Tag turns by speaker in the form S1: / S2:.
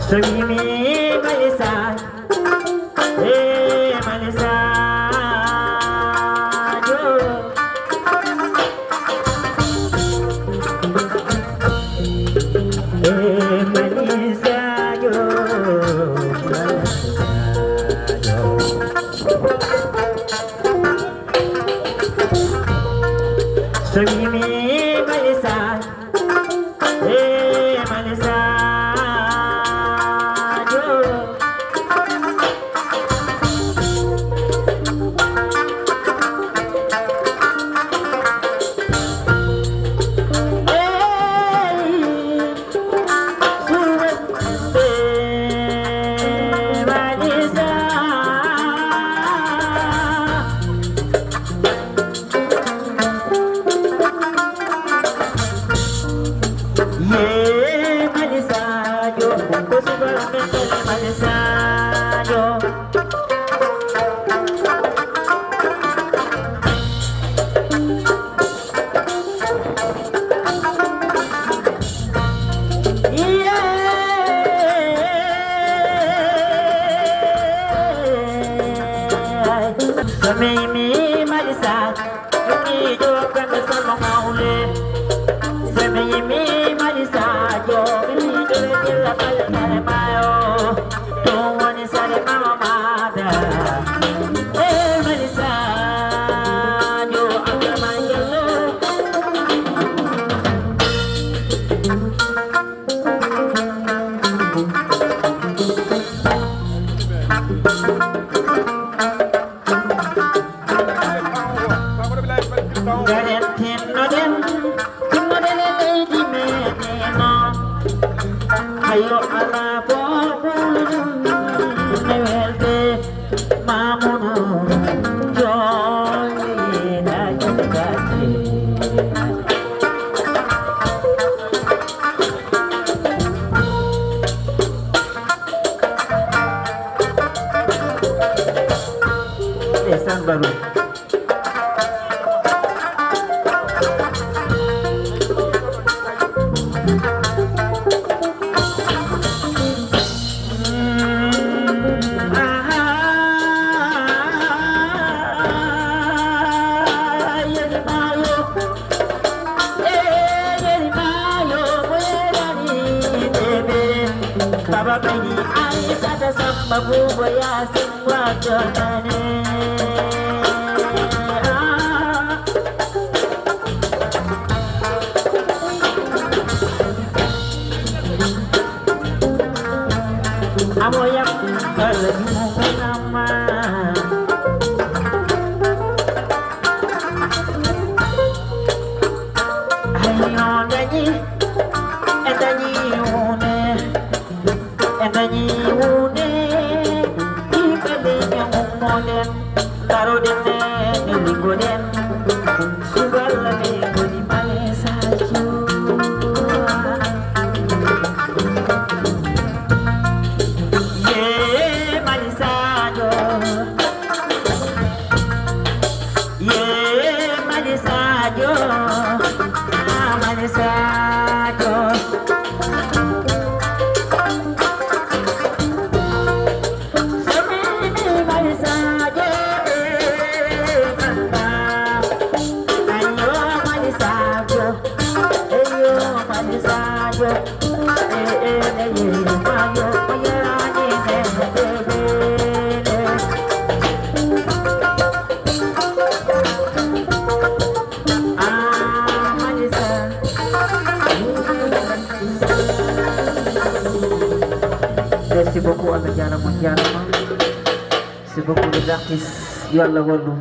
S1: Sangini Malisa, Malisa, yo. Malisa, yo. Sangini Malisa, Malisa. Samimi Malisa, Yumi Jo Kami Sama Maule. Samimi Malisa, Yumi Jo Kila Pala Kare Mayo. Don't want to say Mama Mada. Hey Malisa, Yo Uncle Mangelo. Ayo ala populun nevelte mamudu joy na jagati Desan baru Baba bani ai sada samba buba ya singwa jodane Amoya kalmu nama Ayo nyanyi nyanyi Endanyi une ikale nyamumolen taro dene niligoden subala me godi male sachu ye malisajo malisajo Merci beaucoup à Mediana Mondial. C'est beaucoup les artistes. Yalla Wallu.